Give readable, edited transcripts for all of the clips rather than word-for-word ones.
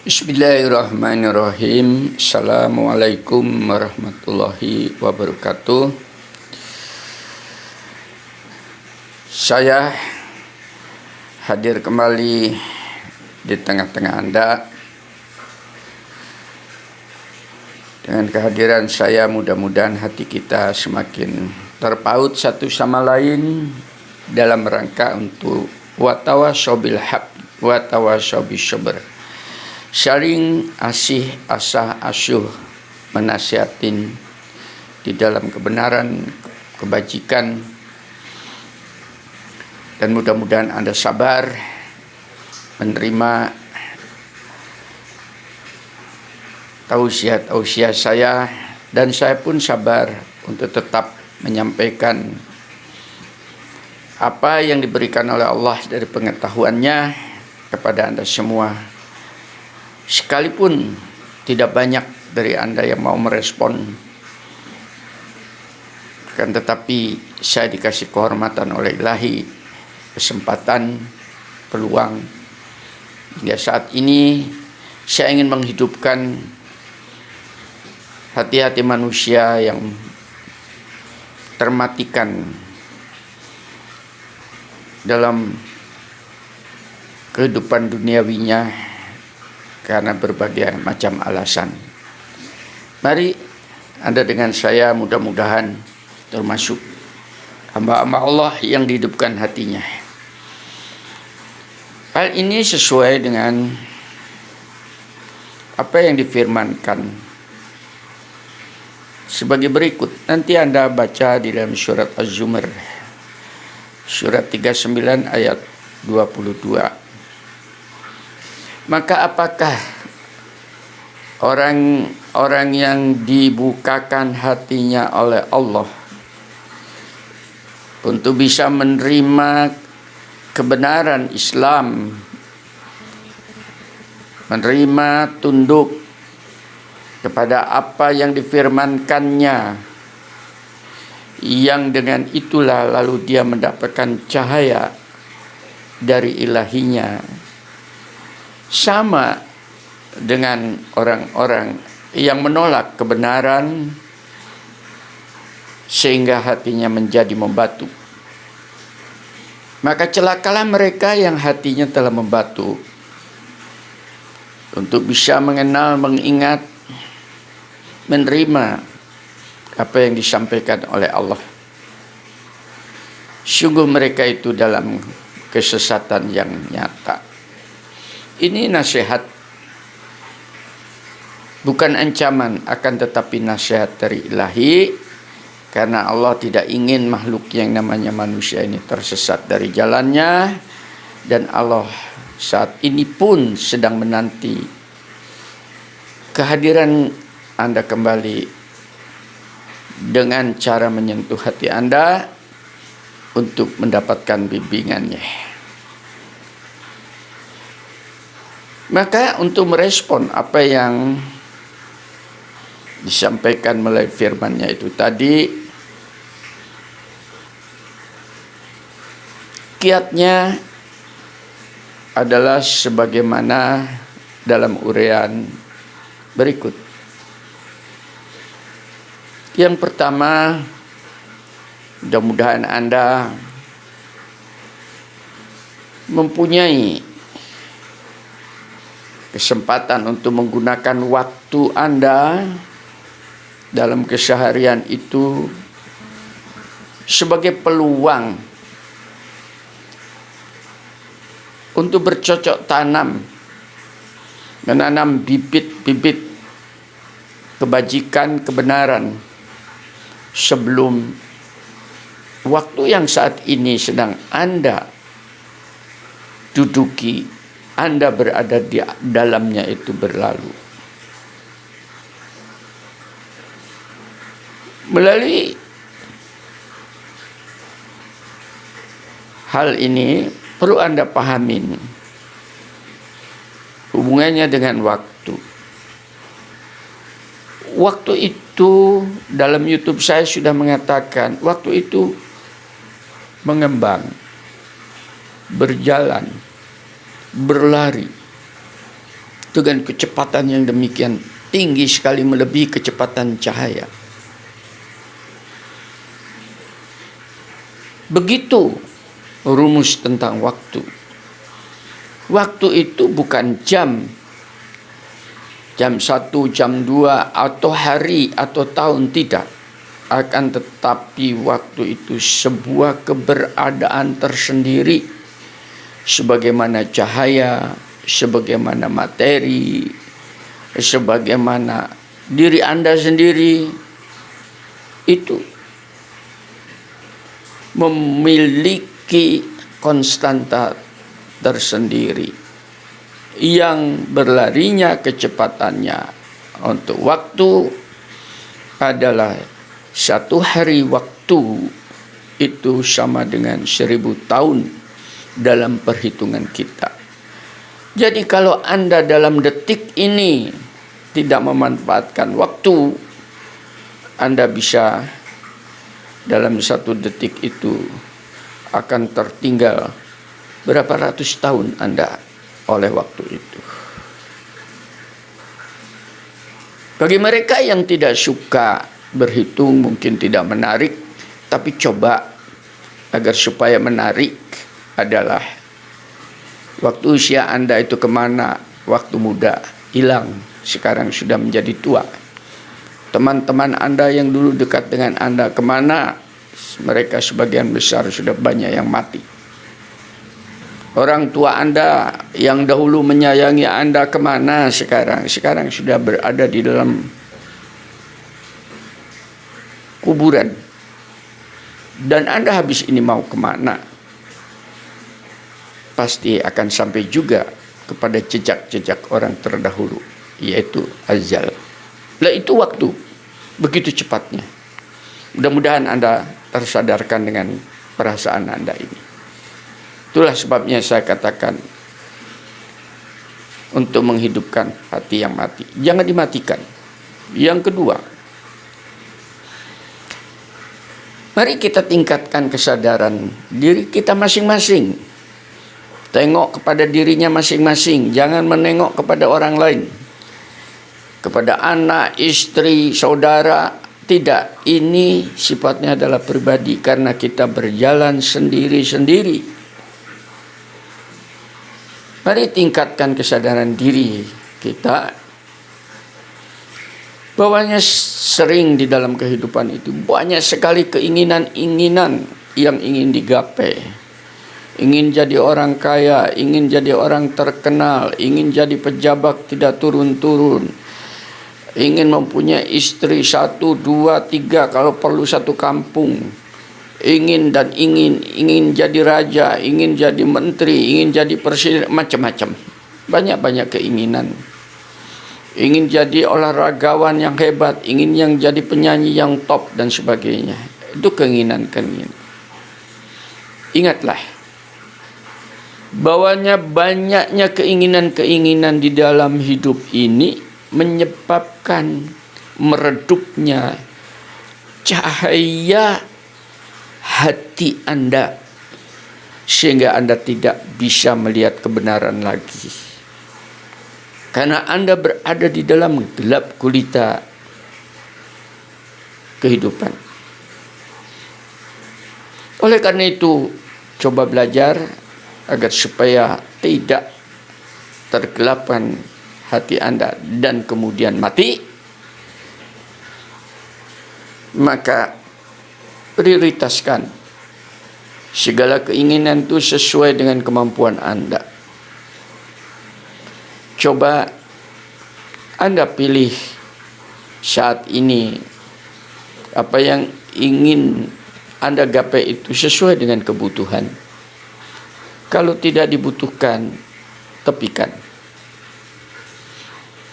Bismillahirrahmanirrahim. Assalamualaikum warahmatullahi wabarakatuh. Saya hadir kembali di tengah-tengah Anda. Dengan kehadiran saya, mudah-mudahan hati kita semakin terpaut satu sama lain dalam rangka untuk watawasau bil haq watawasau bis sabr. Saling asih asah asyuh menasihatin di dalam kebenaran, kebajikan, dan mudah-mudahan Anda sabar menerima tausiah saya, dan saya pun sabar untuk tetap menyampaikan apa yang diberikan oleh Allah dari pengetahuannya kepada Anda semua. Sekalipun tidak banyak dari Anda yang mau merespon, kan tetapi saya dikasih kehormatan oleh Ilahi, kesempatan, peluang. Hingga saat ini saya ingin menghidupkan hati-hati manusia yang termatikan dalam kehidupan duniawinya karena berbagai macam alasan. Mari Anda dengan saya mudah-mudahan termasuk hamba-hamba Allah yang dihidupkan hatinya. Hal ini sesuai dengan apa yang difirmankan sebagai berikut. Nanti Anda baca di dalam surat Az-Zumar, surat 39 ayat 22. Maka apakah orang-orang yang dibukakan hatinya oleh Allah untuk bisa menerima kebenaran Islam, menerima tunduk kepada apa yang difirmankannya, yang dengan itulah lalu dia mendapatkan cahaya dari ilahinya, sama dengan orang-orang yang menolak kebenaran sehingga hatinya menjadi membatu. Maka celakalah mereka yang hatinya telah membatu untuk bisa mengenal, mengingat, menerima apa yang disampaikan oleh Allah. Sungguh mereka itu dalam kesesatan yang nyata. Ini nasihat, bukan ancaman, akan tetapi nasihat dari Ilahi, karena Allah tidak ingin makhluk yang namanya manusia ini tersesat dari jalannya, dan Allah saat ini pun sedang menanti kehadiran Anda kembali dengan cara menyentuh hati Anda untuk mendapatkan bimbingannya. Maka untuk merespon apa yang disampaikan melalui firman-Nya itu tadi, kiatnya adalah sebagaimana dalam uraian berikut. Yang pertama, mudah-mudahan Anda mempunyai kesempatan untuk menggunakan waktu Anda dalam keseharian itu sebagai peluang untuk bercocok tanam, menanam bibit-bibit kebajikan, kebenaran sebelum waktu yang saat ini sedang Anda duduki, Anda berada di dalamnya itu berlalu. Melalui hal ini perlu Anda pahamin hubungannya dengan waktu. Waktu itu dalam YouTube saya sudah mengatakan, waktu itu mengembang, berjalan, berlari. dengan kecepatan yang demikian tinggi sekali, melebihi kecepatan cahaya. Begitu rumus tentang waktu. Waktu itu bukan jam 1, jam 2, atau hari atau tahun, tidak. Akan tetapi waktu itu sebuah keberadaan tersendiri, sebagaimana cahaya, sebagaimana materi, sebagaimana diri Anda sendiri, itu memiliki konstanta tersendiri yang berlarinya kecepatannya untuk waktu adalah 1 hari waktu itu sama dengan 1000 tahun dalam perhitungan kita. Jadi kalau Anda dalam detik ini tidak memanfaatkan waktu, Anda bisa dalam 1 detik itu akan tertinggal berapa ratus tahun Anda oleh waktu itu. Bagi mereka yang tidak suka berhitung, mungkin tidak menarik, tapi coba agar supaya menarik adalah waktu usia Anda itu kemana. Waktu muda hilang, sekarang sudah menjadi tua. Teman-teman Anda yang dulu dekat dengan Anda kemana? Mereka sebagian besar sudah banyak yang mati. Orang tua Anda yang dahulu menyayangi Anda kemana sekarang? Sekarang sudah berada di dalam kuburan. Dan Anda habis ini mau kemana? Pasti akan sampai juga kepada jejak-jejak orang terdahulu, yaitu azal. Lah itu waktu, begitu cepatnya. Mudah-mudahan Anda tersadarkan dengan perasaan Anda ini. Itulah sebabnya saya katakan, untuk menghidupkan hati yang mati, jangan dimatikan. Yang kedua, mari kita tingkatkan kesadaran diri kita masing-masing. Tengok kepada dirinya masing-masing, jangan menengok kepada orang lain. Kepada anak, istri, saudara, tidak. Ini sifatnya adalah pribadi, karena kita berjalan sendiri-sendiri. Mari tingkatkan kesadaran diri kita, bahwanya sering di dalam kehidupan itu banyak sekali keinginan-keinginan yang ingin digapai. Ingin jadi orang kaya, ingin jadi orang terkenal, ingin jadi pejabat tidak turun-turun, ingin mempunyai istri 1, 2, 3, kalau perlu 1 kampung. Ingin jadi raja, ingin jadi menteri, ingin jadi presiden, macam-macam. Banyak-banyak keinginan. Ingin jadi olahragawan yang hebat, ingin yang jadi penyanyi yang top dan sebagainya. Itu keinginan-keinginan. Ingatlah, bahwanya banyaknya keinginan-keinginan di dalam hidup ini menyebabkan meredupnya cahaya hati Anda, sehingga Anda tidak bisa melihat kebenaran lagi, karena Anda berada di dalam gelap gulita kehidupan. Oleh karena itu, coba belajar agar supaya tidak tergelapkan hati Anda dan kemudian mati. Maka prioritaskan segala keinginan itu sesuai dengan kemampuan Anda. Coba Anda pilih saat ini apa yang ingin Anda gapai itu sesuai dengan kebutuhan. Kalau tidak dibutuhkan, tepikan.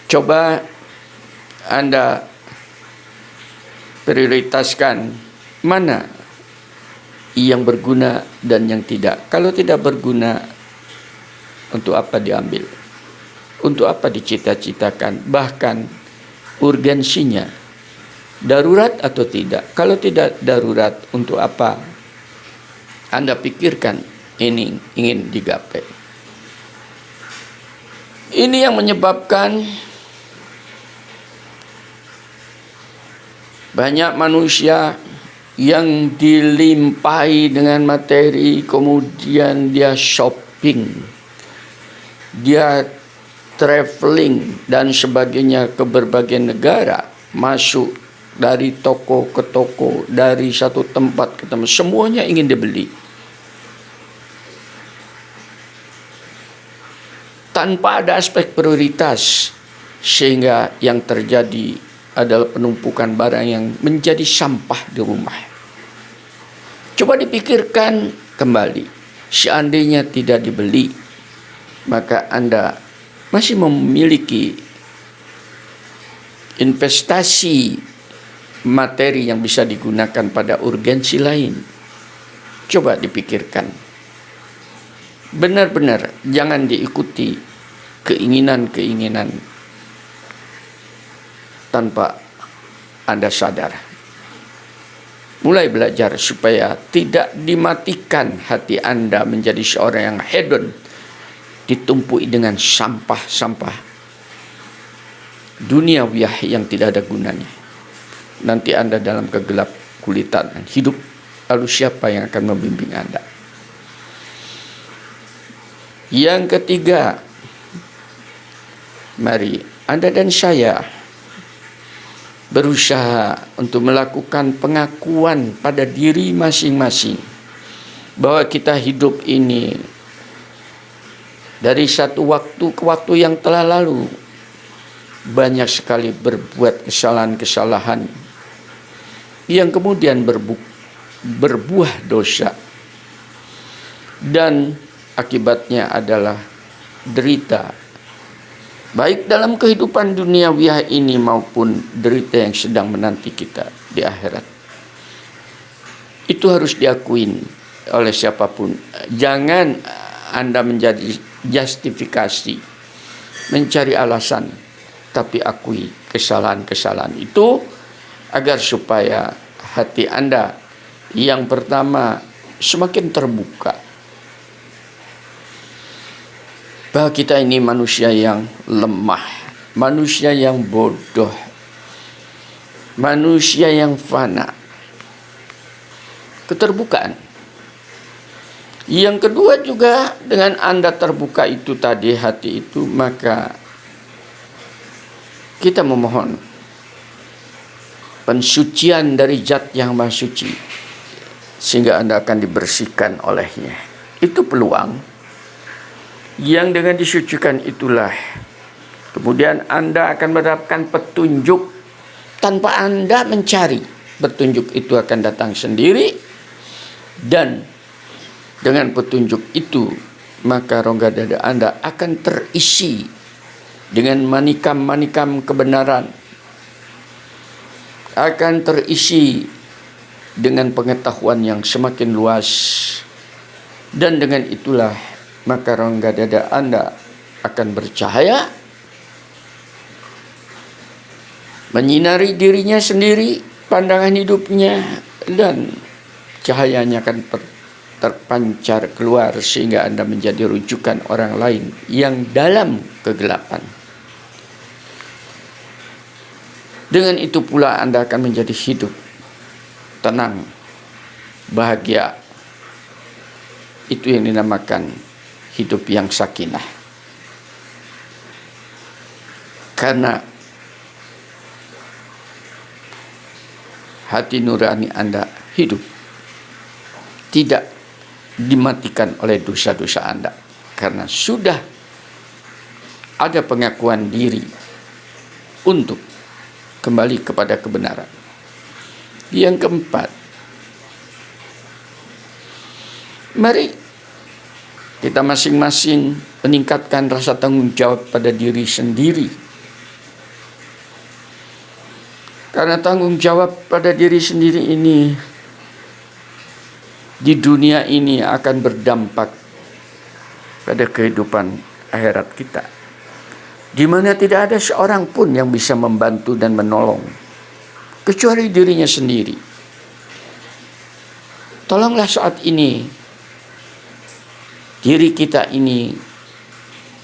Coba Anda prioritaskan mana yang berguna dan yang tidak. Kalau tidak berguna, untuk apa diambil? Untuk apa dicita-citakan? Bahkan urgensinya, darurat atau tidak? Kalau tidak darurat, untuk apa Anda pikirkan ini ingin digapai? Ini yang menyebabkan banyak manusia yang dilimpahi dengan materi, kemudian dia shopping, dia traveling dan sebagainya ke berbagai negara, masuk dari toko ke toko, dari satu tempat ke tempat, semuanya ingin dibeli. Tanpa ada aspek prioritas, sehingga yang terjadi adalah penumpukan barang yang menjadi sampah di rumah. Coba dipikirkan kembali, seandainya tidak dibeli, maka Anda masih memiliki investasi materi yang bisa digunakan pada urgensi lain. Coba dipikirkan. Benar-benar jangan diikuti keinginan-keinginan tanpa Anda sadar. Mulai belajar supaya tidak dimatikan hati Anda menjadi seorang yang hedon, ditumpui dengan sampah-sampah duniawiah yang tidak ada gunanya. Nanti Anda dalam kegelap kulitan hidup, lalu siapa yang akan membimbing Anda? Yang ketiga, mari Anda dan saya berusaha untuk melakukan pengakuan pada diri masing-masing bahwa kita hidup ini dari satu waktu ke waktu yang telah lalu banyak sekali berbuat kesalahan-kesalahan yang kemudian berbuah dosa, dan akibatnya adalah derita, baik dalam kehidupan duniawiah ini maupun derita yang sedang menanti kita di akhirat. Itu harus diakuin oleh siapapun. Jangan Anda menjadi justifikasi, mencari alasan, tapi akui kesalahan-kesalahan itu agar supaya hati Anda yang pertama semakin terbuka bahwa kita ini manusia yang lemah, manusia yang bodoh, manusia yang fana. Keterbukaan. Yang kedua juga, dengan Anda terbuka itu tadi, hati itu, maka kita memohon pensucian dari Zat yang Maha Suci, sehingga Anda akan dibersihkan olehnya. Itu peluang yang dengan disucikan itulah kemudian Anda akan mendapatkan petunjuk tanpa Anda mencari. Petunjuk itu akan datang sendiri, dan dengan petunjuk itu maka rongga dada Anda akan terisi dengan manikam-manikam kebenaran, akan terisi dengan pengetahuan yang semakin luas, dan dengan itulah maka rongga dada Anda akan bercahaya, menyinari dirinya sendiri, pandangan hidupnya, dan cahayanya akan terpancar keluar sehingga Anda menjadi rujukan orang lain yang dalam kegelapan. Dengan itu pula Anda akan menjadi hidup tenang, bahagia. Itu yang dinamakan hidup yang sakinah. Karena hati nurani Anda hidup, tidak dimatikan oleh dosa-dosa Anda, karena sudah ada pengakuan diri untuk kembali kepada kebenaran. Yang keempat, mari kita masing-masing meningkatkan rasa tanggung jawab pada diri sendiri. Karena tanggung jawab pada diri sendiri ini di dunia ini akan berdampak pada kehidupan akhirat kita, di mana tidak ada seorang pun yang bisa membantu dan menolong kecuali dirinya sendiri. Tolonglah saat ini diri kita ini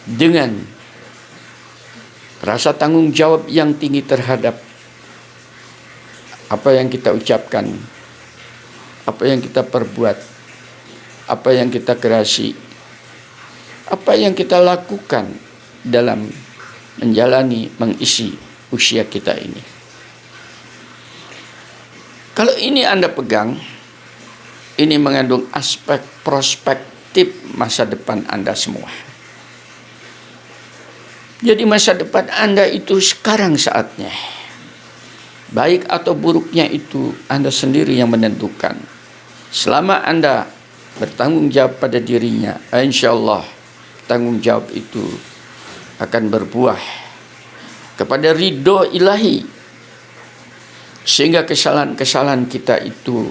dengan rasa tanggung jawab yang tinggi terhadap apa yang kita ucapkan, apa yang kita perbuat, apa yang kita gerasi, apa yang kita lakukan dalam menjalani, mengisi usia kita ini. Kalau ini Anda pegang, ini mengandung aspek prospektif masa depan Anda semua. Jadi masa depan Anda itu sekarang saatnya. Baik atau buruknya itu Anda sendiri yang menentukan. Selama Anda bertanggung jawab pada dirinya, insya Allah tanggung jawab itu akan berbuah kepada ridho ilahi, sehingga kesalahan-kesalahan kita itu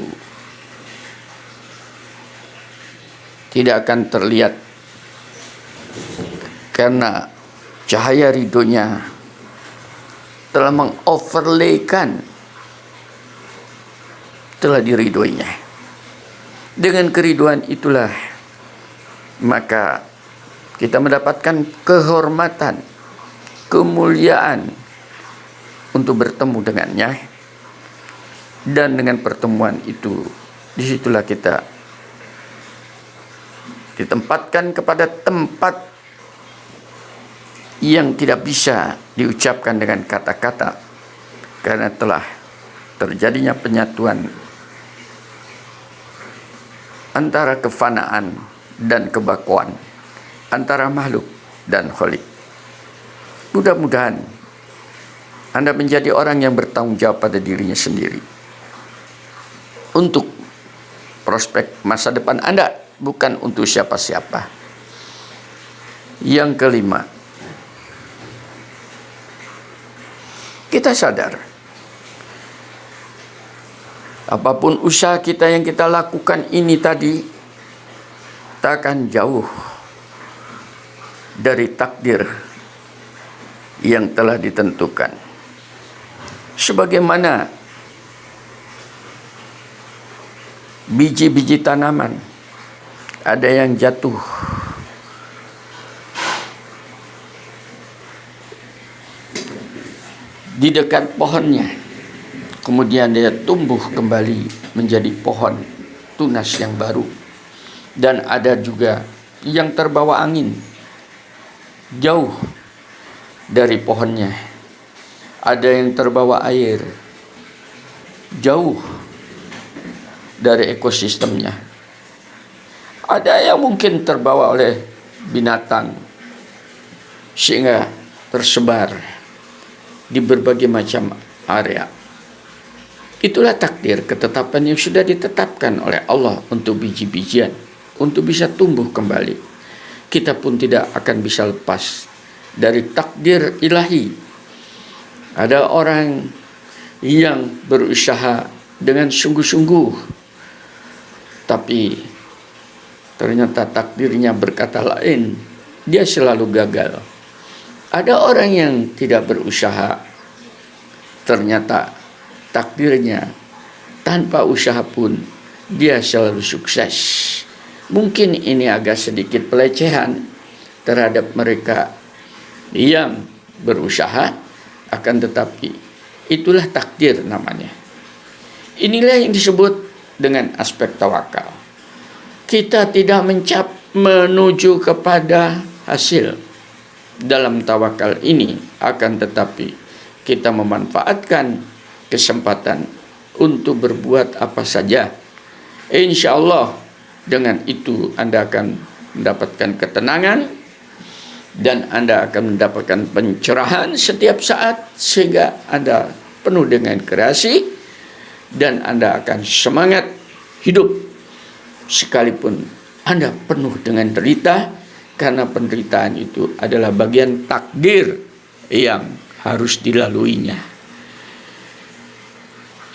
tidak akan terlihat, karena cahaya ridhonya telah mengoverlaykan, telah diridhoinya. Dengan keriduan itulah maka kita mendapatkan kehormatan, kemuliaan untuk bertemu dengannya. Dan dengan pertemuan itu, disitulah kita ditempatkan kepada tempat yang tidak bisa diucapkan dengan kata-kata, karena telah terjadinya penyatuan antara kefanaan dan kebakuan, antara makhluk dan khalik. Mudah-mudahan Anda menjadi orang yang bertanggung jawab pada dirinya sendiri untuk prospek masa depan Anda, bukan untuk siapa-siapa. Yang kelima, kita sadar apapun usaha kita yang kita lakukan ini tadi tak akan jauh dari takdir yang telah ditentukan. Sebagaimana biji-biji tanaman, ada yang jatuh di dekat pohonnya, kemudian dia tumbuh kembali menjadi pohon tunas yang baru. Dan ada juga yang terbawa angin jauh dari pohonnya, ada yang terbawa air jauh dari ekosistemnya, ada yang mungkin terbawa oleh binatang sehingga tersebar di berbagai macam area. Itulah takdir, ketetapan yang sudah ditetapkan oleh Allah untuk biji-bijian, untuk bisa tumbuh kembali. Kita pun tidak akan bisa lepas dari takdir ilahi. Ada orang yang berusaha dengan sungguh-sungguh, tapi ternyata takdirnya berkata lain, dia selalu gagal. Ada orang yang tidak berusaha, ternyata takdirnya tanpa usaha pun dia selalu sukses. Mungkin ini agak sedikit pelecehan terhadap mereka yang berusaha, akan tetapi itulah takdir namanya. Inilah yang disebut dengan aspek tawakal. Kita tidak menuju kepada hasil dalam tawakal ini, akan tetapi kita memanfaatkan kesempatan untuk berbuat apa saja. Insya Allah dengan itu Anda akan mendapatkan ketenangan dan Anda akan mendapatkan pencerahan setiap saat, sehingga Anda penuh dengan kreasi dan Anda akan semangat hidup sekalipun Anda penuh dengan derita, karena penderitaan itu adalah bagian takdir yang harus dilaluinya.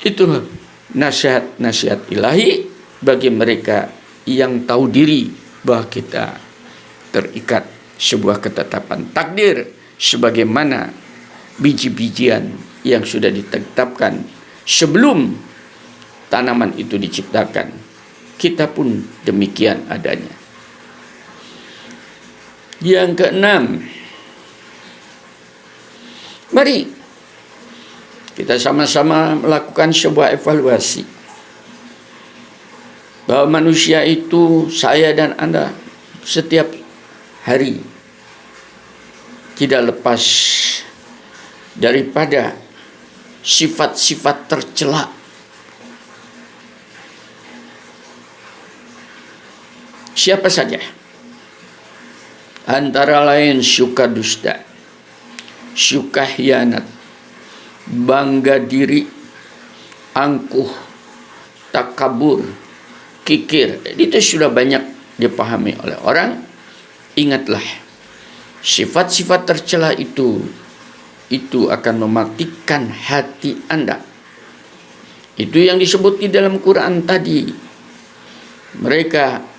Itulah nasihat-nasihat ilahi bagi mereka yang tahu diri bahwa kita terikat sebuah ketetapan takdir, sebagaimana biji-bijian yang sudah ditetapkan sebelum tanaman itu diciptakan. Kita pun demikian adanya. Yang keenam, Mari kita sama-sama melakukan sebuah evaluasi bahwa manusia itu, saya dan Anda, setiap hari tidak lepas daripada sifat-sifat tercela. Siapa saja? Antara lain suka dusta, suka khianat, bangga diri, angkuh, takabur, kikir. Itu sudah banyak dipahami oleh orang. Ingatlah, sifat-sifat tercela itu akan mematikan hati Anda. Itu yang disebut di dalam Quran tadi. Mereka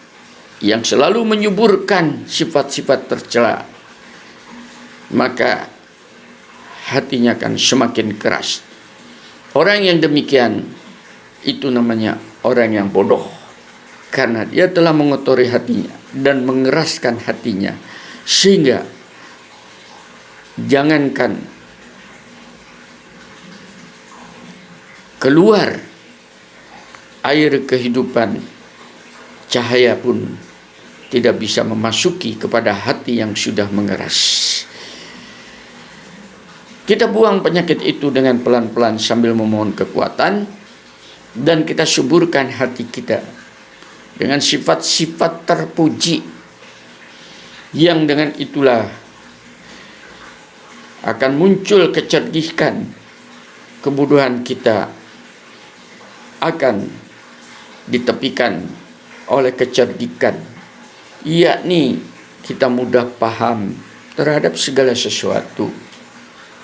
yang selalu menyuburkan sifat-sifat tercela, maka hatinya akan semakin keras. Orang yang demikian itu namanya orang yang bodoh, karena dia telah mengotori hatinya dan mengeraskan hatinya, sehingga jangankan keluar air kehidupan, cahaya pun tidak bisa memasuki kepada hati yang sudah mengeras. Kita buang penyakit itu dengan pelan-pelan sambil memohon kekuatan, dan kita suburkan hati kita dengan sifat-sifat terpuji, yang dengan itulah akan muncul kecerdikan. Kebodohan kita akan ditepikan oleh kecerdikan, yakni kita mudah paham terhadap segala sesuatu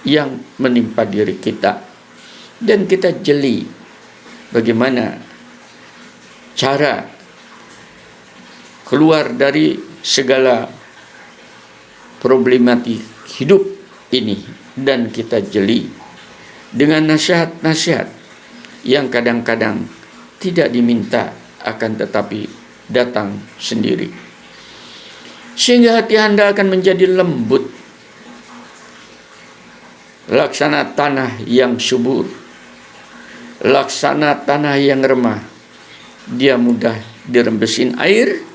yang menimpa diri kita, dan kita jeli bagaimana cara keluar dari segala problematik hidup ini, dan kita jeli dengan nasihat-nasihat yang kadang-kadang tidak diminta, akan tetapi datang sendiri, sehingga hati Anda akan menjadi lembut, laksana tanah yang subur, laksana tanah yang remah. Dia mudah dirembesin air,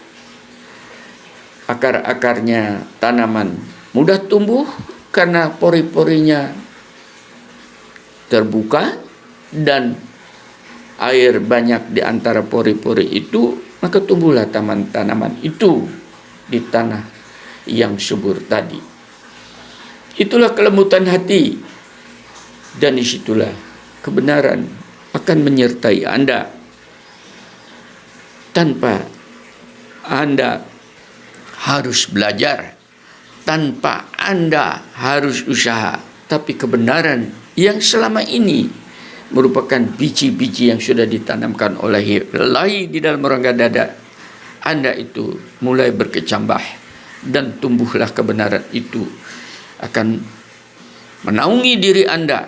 akar-akarnya tanaman mudah tumbuh karena pori-porinya terbuka dan air banyak di antara pori-pori itu, maka tumbuhlah tanaman itu di tanah yang subur tadi. Itulah kelembutan hati, dan disitulah kebenaran akan menyertai Anda. Tanpa Anda harus belajar, tanpa Anda harus usaha, tapi kebenaran yang selama ini merupakan biji-biji yang sudah ditanamkan oleh ilahi di dalam rongga dada Anda itu mulai berkecambah, dan tumbuhlah kebenaran itu akan menaungi diri Anda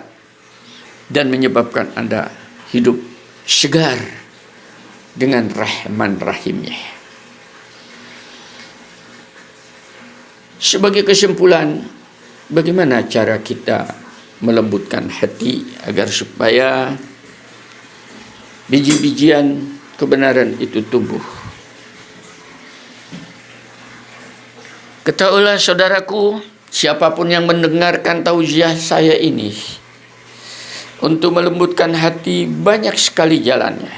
dan menyebabkan Anda hidup segar dengan Rahman Rahimnya. Sebagai kesimpulan, bagaimana cara kita melembutkan hati agar supaya biji-bijian kebenaran itu tumbuh? Ketahuilah saudaraku, siapapun yang mendengarkan tausiah saya ini, untuk melembutkan hati banyak sekali jalannya.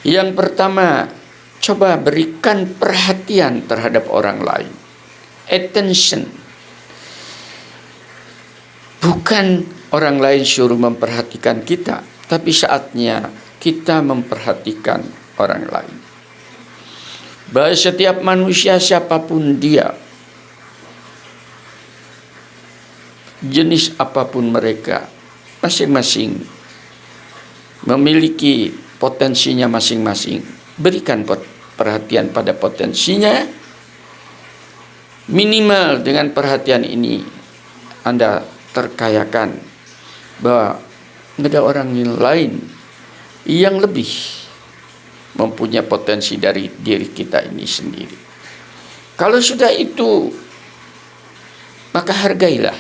Yang pertama, coba berikan perhatian terhadap orang lain. Attention. Bukan orang lain suruh memperhatikan kita, tapi saatnya kita memperhatikan orang lain. Bahwa setiap manusia, siapapun dia, jenis apapun mereka, masing-masing memiliki potensinya masing-masing. Berikan perhatian pada potensinya. Minimal dengan perhatian ini Anda terkayakan bahwa ada orang lain yang lebih mempunyai potensi dari diri kita ini sendiri. Kalau sudah itu, maka hargailah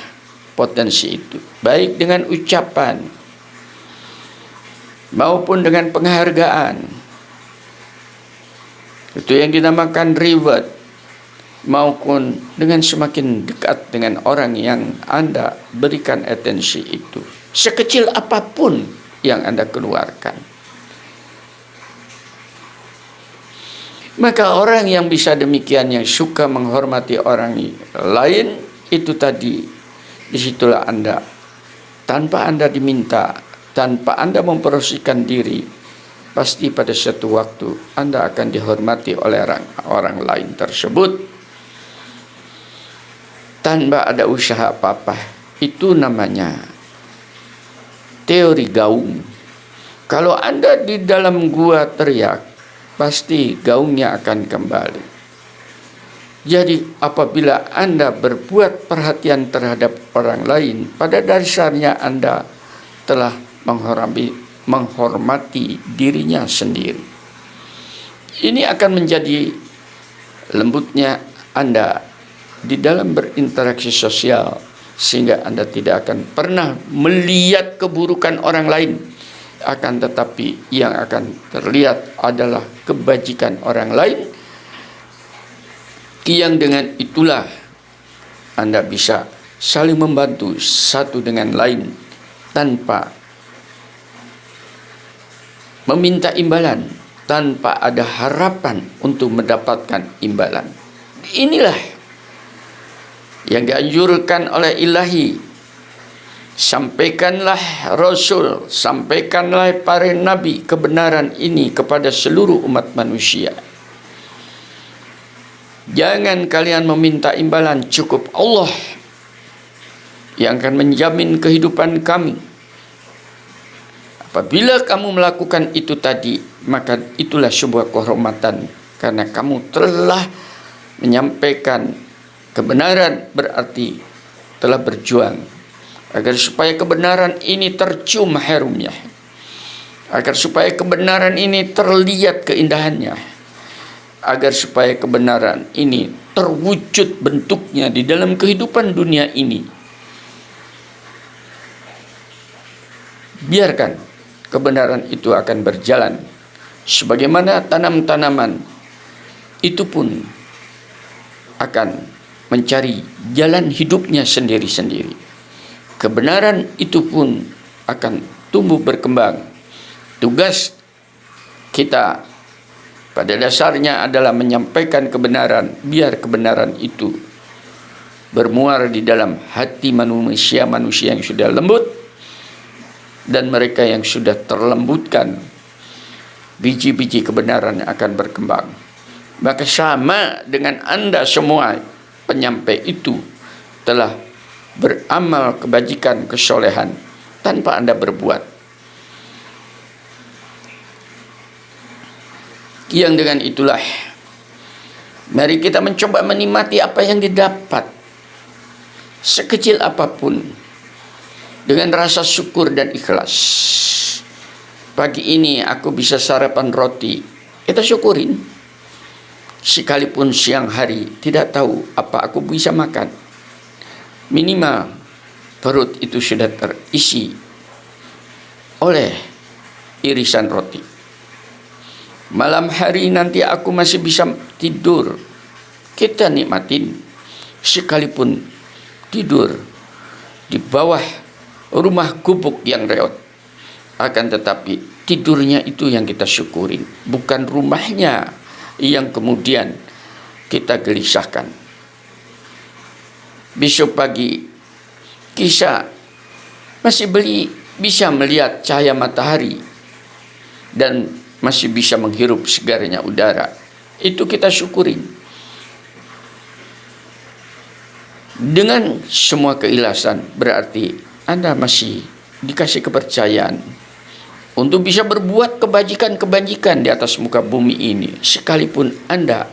potensi itu, baik dengan ucapan maupun dengan penghargaan. Itu yang dinamakan reward, maupun dengan semakin dekat dengan orang yang Anda berikan atensi itu, sekecil apapun yang Anda keluarkan. Maka orang yang bisa demikian, yang suka menghormati orang lain, itu tadi, disitulah Anda, tanpa Anda diminta, tanpa Anda mempromosikan diri, pasti pada suatu waktu Anda akan dihormati oleh orang lain tersebut tanpa ada usaha apa-apa. Itu namanya teori gaung. Kalau Anda di dalam gua teriak, pasti gaungnya akan kembali. Jadi apabila Anda berbuat perhatian terhadap orang lain, pada dasarnya Anda telah menghormati dirinya sendiri. Ini akan menjadi lembutnya Anda di dalam berinteraksi sosial, sehingga Anda tidak akan pernah melihat keburukan orang lain, akan tetapi yang akan terlihat adalah kebajikan orang lain, yang dengan itulah Anda bisa saling membantu satu dengan lain tanpa meminta imbalan, tanpa ada harapan untuk mendapatkan imbalan. Inilah yang dianjurkan oleh ilahi. Sampaikanlah Rasul, sampaikanlah para nabi kebenaran ini kepada seluruh umat manusia. Jangan kalian meminta imbalan, cukup Allah yang akan menjamin kehidupan kami. Apabila kamu melakukan itu tadi, maka itulah sebuah kehormatan, karena kamu telah menyampaikan kebenaran, berarti telah berjuang agar supaya kebenaran ini tercium harumnya, agar supaya kebenaran ini terlihat keindahannya, agar supaya kebenaran ini terwujud bentuknya di dalam kehidupan dunia ini. Biarkan kebenaran itu akan berjalan, sebagaimana tanam-tanaman itu pun akan mencari jalan hidupnya sendiri-sendiri. Kebenaran itu pun akan tumbuh berkembang. Tugas kita pada dasarnya adalah menyampaikan kebenaran, biar kebenaran itu bermuara di dalam hati manusia yang sudah lembut, dan mereka yang sudah terlembutkan, biji-biji kebenaran akan berkembang. Maka sama dengan Anda semua penyampai itu telah beramal kebajikan, kesolehan tanpa Anda berbuat. Yang dengan itulah mari kita mencoba menikmati apa yang didapat, sekecil apapun, dengan rasa syukur dan ikhlas. Pagi ini aku bisa sarapan roti, kita syukurin. Sekalipun siang hari tidak tahu apa aku bisa makan, minimal perut itu sudah terisi oleh irisan roti. Malam hari nanti aku masih bisa tidur, kita nikmatin. Sekalipun tidur di bawah rumah gubuk yang reot, akan tetapi tidurnya itu yang kita syukurin, bukan rumahnya yang kemudian kita gelisahkan. Besok pagi kisah masih bisa melihat cahaya matahari dan masih bisa menghirup segarnya udara, itu kita syukurin. Dengan semua keikhlasan, berarti Anda masih dikasih kepercayaan untuk bisa berbuat kebajikan-kebajikan di atas muka bumi ini, sekalipun Anda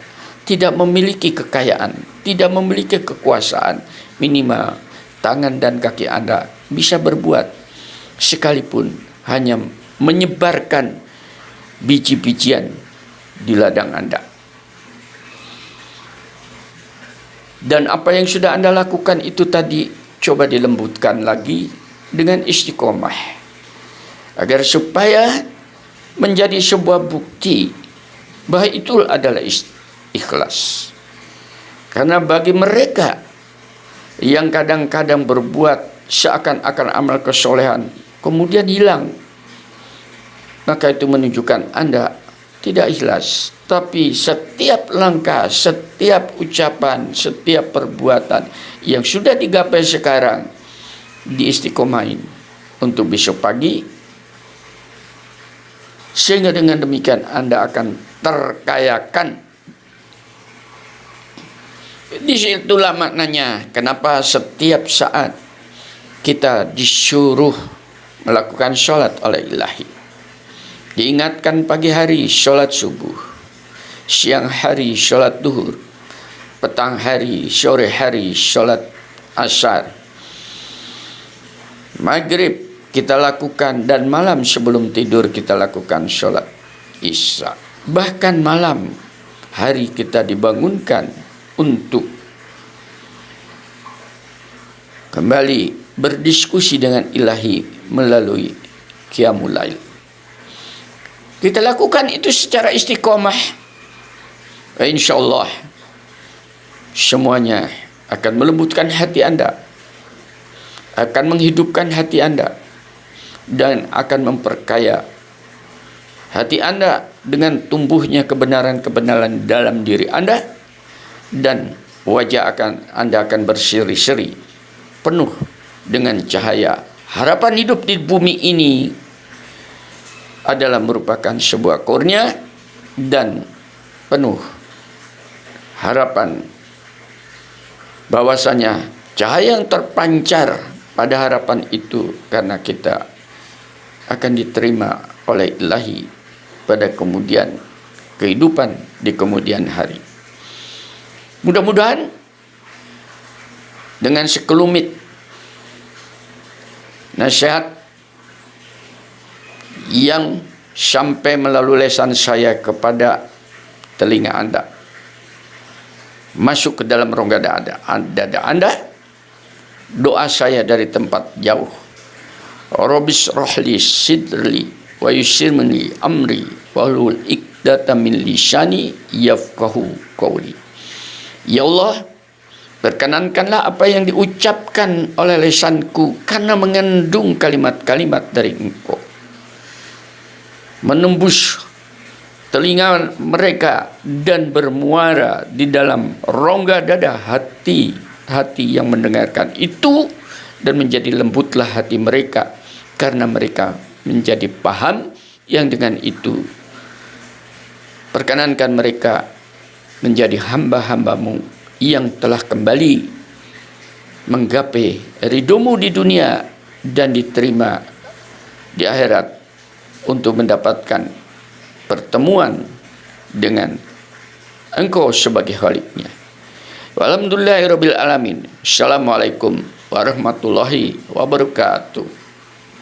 tidak memiliki kekayaan, tidak memiliki kekuasaan. Minimal tangan dan kaki Anda bisa berbuat, sekalipun hanya menyebarkan biji-bijian di ladang Anda. Dan apa yang sudah Anda lakukan itu tadi coba dilembutkan lagi dengan istiqomah, agar supaya menjadi sebuah bukti bahwa itu adalah ikhlas. Karena bagi mereka yang kadang-kadang berbuat seakan-akan amal kesolehan kemudian hilang, maka itu menunjukkan Anda tidak ikhlas. Tapi setiap langkah, setiap ucapan, setiap perbuatan yang sudah digapai sekarang diistiqomahin untuk besok pagi, sehingga dengan demikian Anda akan terkayakan. Disitulah maknanya kenapa setiap saat kita disuruh melakukan sholat oleh ilahi. Diingatkan pagi hari sholat subuh, siang hari sholat duhur, petang hari, sore hari sholat asar, maghrib kita lakukan, dan malam sebelum tidur kita lakukan sholat isya. Bahkan malam hari kita dibangunkan untuk kembali berdiskusi dengan ilahi melalui qiyamul lail. Kita lakukan itu secara istiqomah. InsyaAllah semuanya akan melembutkan hati Anda, akan menghidupkan hati Anda, dan akan memperkaya hati Anda dengan tumbuhnya kebenaran-kebenaran dalam diri Anda, dan wajah Anda akan berseri-seri penuh dengan cahaya. Harapan hidup di bumi ini adalah merupakan sebuah kurnia dan penuh harapan bahwasanya cahaya yang terpancar pada harapan itu karena kita akan diterima oleh ilahi pada kemudian kehidupan di kemudian hari. Mudah-mudahan dengan sekelumit nasihat yang sampai melalui lisan saya kepada telinga Anda, masuk ke dalam rongga dada Anda. Doa saya dari tempat jauh, Rabbis rohli sidrli wa yusirmni amri wahlul iqdata min lisani yafqahu qawli. Ya Allah, perkenankanlah apa yang diucapkan oleh lisanku karena mengandung kalimat-kalimat dari Engkau, menembus telinga mereka dan bermuara di dalam rongga dada hati yang mendengarkan itu, dan menjadi lembutlah hati mereka karena mereka menjadi paham yang dengan itu perkenankan mereka menjadi hamba-hambamu yang telah kembali menggapai ridhomu di dunia dan diterima di akhirat untuk mendapatkan pertemuan dengan Engkau sebagai Khaliknya. Walhamdulillahirabbil alamin. Assalamualaikum warahmatullahi wabarakatuh.